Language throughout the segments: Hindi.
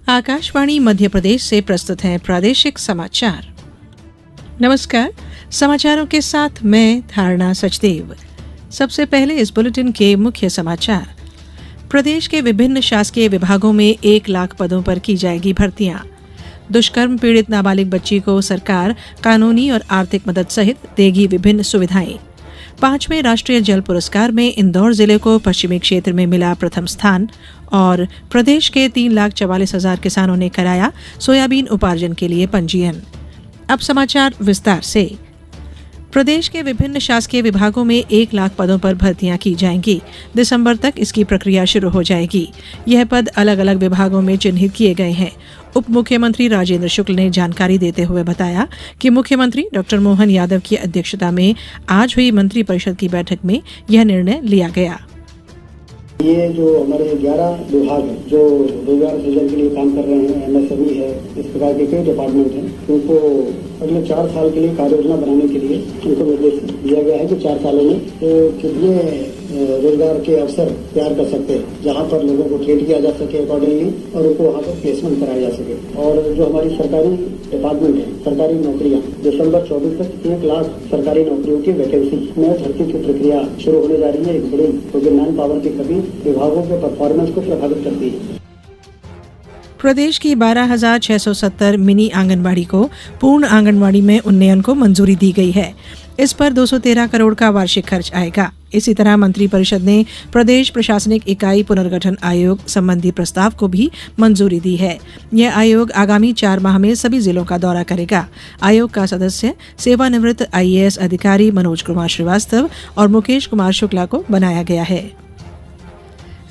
आकाशवाणी मध्य प्रदेश से प्रस्तुत हैं प्रादेशिक समाचार। नमस्कार, समाचारों के साथ मैं धारणा सचदेव। सबसे पहले इस बुलेटिन के मुख्य समाचार। प्रदेश के विभिन्न शासकीय विभागों में 1 लाख पदों पर की जाएगी भर्तियां। दुष्कर्म पीड़ित नाबालिग बच्ची को सरकार कानूनी और आर्थिक मदद सहित देगी विभिन्न सुविधाएं। 5वें राष्ट्रीय जल पुरस्कार में इंदौर जिले को पश्चिमी क्षेत्र में मिला प्रथम स्थान। और प्रदेश के 3,44,000 किसानों ने कराया सोयाबीन उपार्जन के लिए पंजीयन। अब समाचार विस्तार से। प्रदेश के विभिन्न शासकीय विभागों में 1 लाख पदों पर भर्तियां की जाएंगी। दिसंबर तक इसकी प्रक्रिया शुरू हो जाएगी। यह पद अलग अलग विभागों में चिन्हित किए गए हैं। उप मुख्यमंत्री राजेंद्र शुक्ल ने जानकारी देते हुए बताया कि मुख्यमंत्री डॉक्टर मोहन यादव की अध्यक्षता में आज हुई मंत्रिपरिषद की बैठक में यह निर्णय लिया गया। ये जो हमारे 11 विभाग हैं जो रोजगार सृजन के लिए काम कर रहे हैं, एमएसएमई है, इस प्रकार के कई डिपार्टमेंट हैं, उनको अगले 4 साल के लिए कार्य योजना बनाने के लिए उनको निर्देश दिया गया है कि 4 सालों में तो कितने रोजगार के अवसर तैयार कर सकते हैं, जहाँ पर लोगों को ट्रेन किया जा सके अकॉर्डिंगली और उनको वहाँ पर प्लेसमेंट कराया जा सके। और जो हमारी सरकारी डिपार्टमेंट है, सरकारी नौकरियाँ, दिसंबर 24 तक 1 लाख सरकारी नौकरियों की वैकेंसी में भर्ती की प्रक्रिया शुरू होने जा रही है। एक बड़ी क्योंकि मैन पावर की कमी विभागों के परफॉर्मेंस को प्रभावित करती है। प्रदेश की 12,670 मिनी आंगनबाड़ी को पूर्ण आंगनबाड़ी में उन्नयन को मंजूरी दी गई है। इस पर 213 करोड़ का वार्षिक खर्च आएगा। इसी तरह मंत्रिपरिषद ने प्रदेश प्रशासनिक इकाई पुनर्गठन आयोग संबंधी प्रस्ताव को भी मंजूरी दी है। यह आयोग आगामी 4 माह में सभी जिलों का दौरा करेगा। आयोग का सदस्य सेवानिवृत्त IAS अधिकारी मनोज कुमार श्रीवास्तव और मुकेश कुमार शुक्ला को बनाया गया है।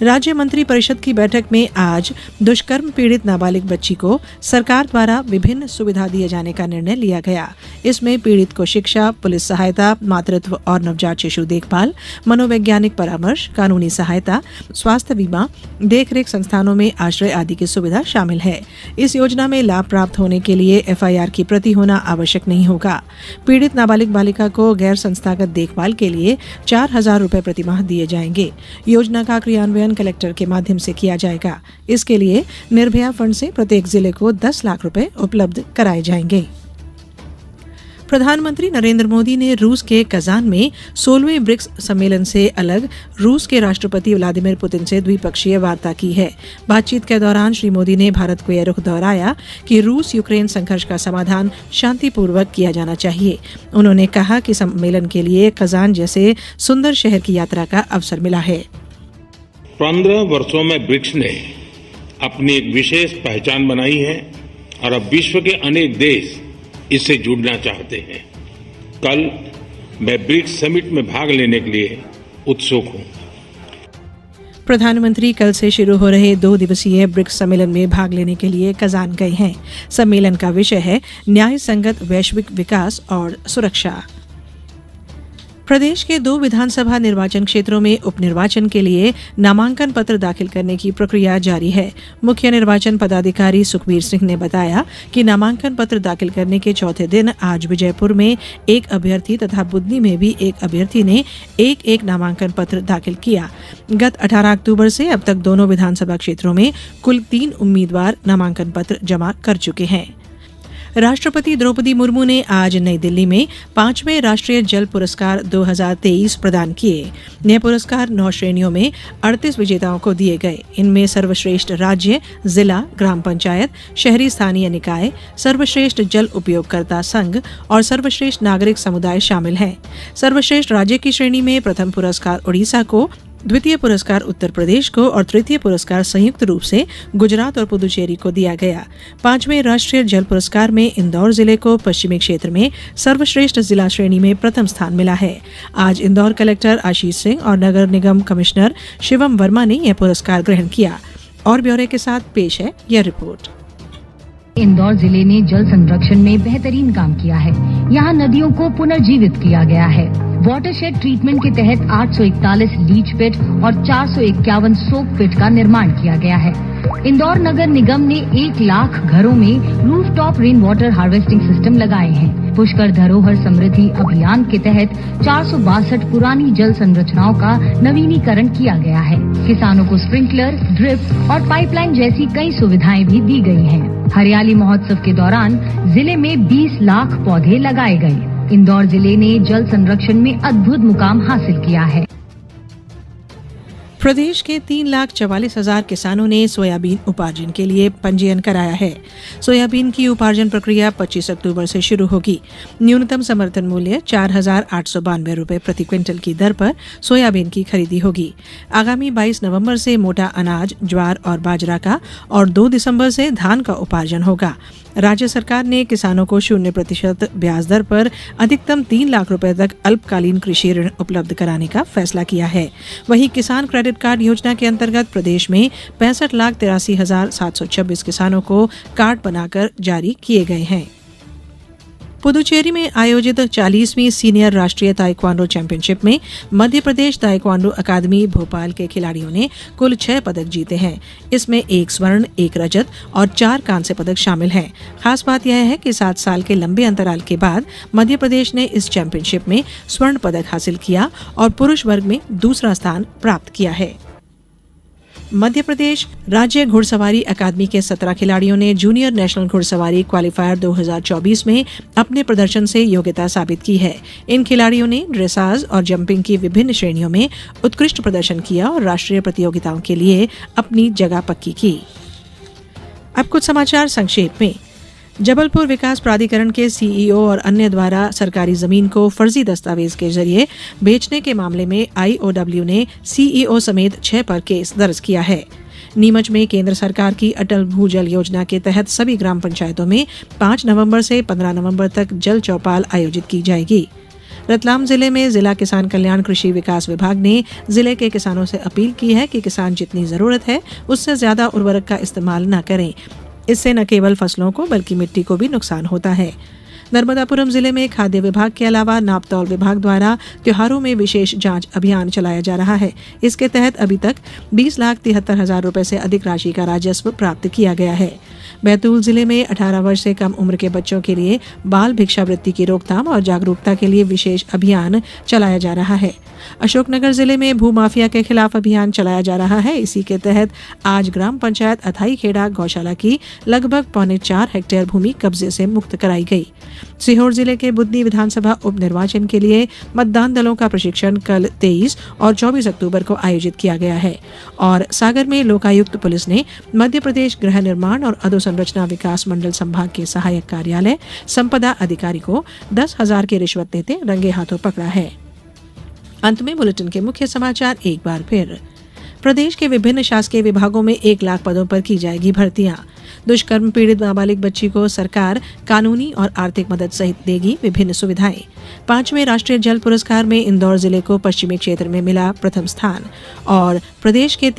राज्य मंत्री परिषद की बैठक में आज दुष्कर्म पीड़ित नाबालिग बच्ची को सरकार द्वारा विभिन्न सुविधा दिए जाने का निर्णय लिया गया। इसमें पीड़ित को शिक्षा, पुलिस सहायता, मातृत्व और नवजात शिशु देखभाल, मनोवैज्ञानिक परामर्श, कानूनी सहायता, स्वास्थ्य बीमा, देखरेख संस्थानों में आश्रय आदि की सुविधा शामिल है। इस योजना में लाभ प्राप्त होने के लिए FIR की प्रति होना आवश्यक नहीं होगा। पीड़ित नाबालिग बालिका को गैर संस्थागत देखभाल के लिए 4,000 रुपए प्रतिमाह दिए जाएंगे। योजना का क्रियान्वयन कलेक्टर के माध्यम से किया जाएगा। इसके लिए निर्भया फंड से प्रत्येक जिले को 10 लाख रुपए उपलब्ध कराए जाएंगे। प्रधानमंत्री नरेंद्र मोदी ने रूस के कजान में 16वें ब्रिक्स सम्मेलन से अलग रूस के राष्ट्रपति व्लादिमीर पुतिन से द्विपक्षीय वार्ता की है। बातचीत के दौरान श्री मोदी ने भारत को यह रुख दोहराया कि रूस यूक्रेन संघर्ष का समाधान शांतिपूर्वक किया जाना चाहिए। उन्होंने कहा कि सम्मेलन के लिए कजान जैसे सुंदर शहर की यात्रा का अवसर मिला है। 15 वर्षों में ब्रिक्स ने अपनी एक विशेष पहचान बनाई है और अब विश्व के अनेक देश इससे जुड़ना चाहते हैं। कल मैं ब्रिक्स समिट में भाग लेने के लिए उत्सुक हूं। प्रधानमंत्री कल से शुरू हो रहे 2 दिवसीय ब्रिक्स सम्मेलन में भाग लेने के लिए कजान गए हैं। सम्मेलन का विषय है न्याय संगत वैश्विक विकास और सुरक्षा। प्रदेश के 2 विधानसभा निर्वाचन क्षेत्रों में उपनिर्वाचन के लिए नामांकन पत्र दाखिल करने की प्रक्रिया जारी है। मुख्य निर्वाचन पदाधिकारी सुखबीर सिंह ने बताया कि नामांकन पत्र दाखिल करने के चौथे दिन आज विजयपुर में 1 अभ्यर्थी तथा बुदनी में भी 1 अभ्यर्थी ने एक नामांकन पत्र दाखिल किया। गत 18 अक्टूबर से अब तक दोनों विधानसभा क्षेत्रों में कुल 3 उम्मीदवार नामांकन पत्र जमा कर चुके हैं। राष्ट्रपति द्रौपदी मुर्मू ने आज नई दिल्ली में 5वें राष्ट्रीय जल पुरस्कार 2023 प्रदान किए। यह पुरस्कार 9 श्रेणियों में 38 विजेताओं को दिए गए। इनमें सर्वश्रेष्ठ राज्य, जिला, ग्राम पंचायत, शहरी स्थानीय निकाय, सर्वश्रेष्ठ जल उपयोगकर्ता संघ और सर्वश्रेष्ठ नागरिक समुदाय शामिल हैं। सर्वश्रेष्ठ राज्य की श्रेणी में प्रथम पुरस्कार उड़ीसा को, द्वितीय पुरस्कार उत्तर प्रदेश को और तृतीय पुरस्कार संयुक्त रूप से गुजरात और पुदुचेरी को दिया गया। 5वें राष्ट्रीय जल पुरस्कार में इंदौर जिले को पश्चिमी क्षेत्र में सर्वश्रेष्ठ जिला श्रेणी में प्रथम स्थान मिला है। आज इंदौर कलेक्टर आशीष सिंह और नगर निगम कमिश्नर शिवम वर्मा ने यह पुरस्कार ग्रहण किया। और ब्यौरे के साथ पेश है यह रिपोर्ट। इंदौर जिले ने जल संरक्षण में बेहतरीन काम किया है। यहाँ नदियों को पुनर्जीवित किया गया है। वाटरशेड ट्रीटमेंट के तहत 841 लीच पिट और 451 सोक पिट का निर्माण किया गया है। इंदौर नगर निगम ने 1 लाख घरों में rooftop rain water harvesting system लगाए हैं। पुष्कर धरोहर समृद्धि अभियान के तहत 462 पुरानी जल संरचनाओं का नवीनीकरण किया गया है। किसानों को स्प्रिंकलर, ड्रिप और पाइपलाइन जैसी कई सुविधाएं भी दी गई हैं। हरियाली महोत्सव के दौरान जिले में 20 लाख पौधे लगाए गए। इंदौर जिले ने जल संरक्षण में अद्भुत मुकाम हासिल किया है। प्रदेश के 3,44,000 किसानों ने सोयाबीन उपार्जन के लिए पंजीयन कराया है। सोयाबीन की उपार्जन प्रक्रिया 25 अक्टूबर से शुरू होगी। न्यूनतम समर्थन मूल्य 4,892 रुपए प्रति क्विंटल की दर पर सोयाबीन की खरीदी होगी। आगामी 22 नवंबर से मोटा अनाज, ज्वार और बाजरा का और 2 दिसंबर से धान का उपार्जन होगा। राज्य सरकार ने किसानों को 0% ब्याज दर पर अधिकतम 3 लाख रुपए तक अल्पकालीन कृषि ऋण उपलब्ध कराने का फैसला किया है। वहीं किसान क्रेडिट कार्ड योजना के अंतर्गत प्रदेश में 65,83,726 किसानों को कार्ड बनाकर जारी किए गए हैं। पुदुचेरी में आयोजित 40वीं सीनियर राष्ट्रीय ताइक्वांडो चैंपियनशिप में मध्य प्रदेश ताइक्वांडो अकादमी भोपाल के खिलाड़ियों ने कुल 6 पदक जीते हैं। इसमें 1 स्वर्ण, 1 रजत और 4 कांस्य पदक शामिल हैं। खास बात यह है कि 7 साल के लंबे अंतराल के बाद मध्य प्रदेश ने इस चैंपियनशिप में स्वर्ण पदक हासिल किया और पुरुष वर्ग में दूसरा स्थान प्राप्त किया है। मध्य प्रदेश राज्य घुड़सवारी अकादमी के 17 खिलाड़ियों ने जूनियर नेशनल घुड़सवारी क्वालिफायर 2024 में अपने प्रदर्शन से योग्यता साबित की है। इन खिलाड़ियों ने ड्रेसाज और जंपिंग की विभिन्न श्रेणियों में उत्कृष्ट प्रदर्शन किया और राष्ट्रीय प्रतियोगिताओं के लिए अपनी जगह पक्की की। अब कुछ समाचार संक्षेप में। जबलपुर विकास प्राधिकरण के सीईओ और अन्य द्वारा सरकारी जमीन को फर्जी दस्तावेज के जरिए बेचने के मामले में आईओडब्ल्यू ने सीईओ समेत 6 पर केस दर्ज किया है। नीमच में केंद्र सरकार की अटल भूजल योजना के तहत सभी ग्राम पंचायतों में 5 नवंबर से 15 नवंबर तक जल चौपाल आयोजित की जाएगी। रतलाम जिले में जिला किसान कल्याण कृषि विकास विभाग ने जिले के किसानों से अपील की है कि किसान जितनी जरूरत है उससे ज्यादा उर्वरक का इस्तेमाल न करें। इससे न केवल फसलों को बल्कि मिट्टी को भी नुकसान होता है। नर्मदापुरम जिले में खाद्य विभाग के अलावा नापतौल विभाग द्वारा त्योहारों में विशेष जांच अभियान चलाया जा रहा है। इसके तहत अभी तक 20,73,000 रुपए से अधिक राशि का राजस्व प्राप्त किया गया है। बैतूल जिले में 18 वर्ष से कम उम्र के बच्चों के लिए बाल भिक्षावृत्ति की रोकथाम और जागरूकता के लिए विशेष अभियान चलाया जा रहा है। अशोकनगर जिले में भूमाफिया के खिलाफ अभियान चलाया जा रहा है। इसी के तहत आज ग्राम पंचायत अथाईखेड़ा गौशाला की लगभग 4.25 हेक्टेयर भूमि कब्जे से मुक्त कराई गई। सीहोर जिले के बुदनी विधानसभा उपनिर्वाचन के लिए मतदान दलों का प्रशिक्षण कल 23 और 24 अक्टूबर को आयोजित किया गया है। और सागर में लोकायुक्त पुलिस ने मध्य प्रदेश गृह निर्माण और अधोसंरचना विकास मंडल संभाग के सहायक कार्यालय संपदा अधिकारी को 10,000 की रिश्वत देते रंगे हाथों पकड़ा है। अंत में बुलेटिन के मुख्य समाचार एक बार फिर। प्रदेश के विभिन्न शासकीय विभागों में 1 लाख पदों पर की जाएगी भर्तियां। दुष्कर्म पीड़ित नाबालिग बच्ची को सरकार कानूनी और आर्थिक मदद सहित देगी विभिन्न सुविधाएं। 5वें राष्ट्रीय जल पुरस्कार में इंदौर जिले को पश्चिमी क्षेत्र में मिला प्रथम स्थान। और प्रदेश के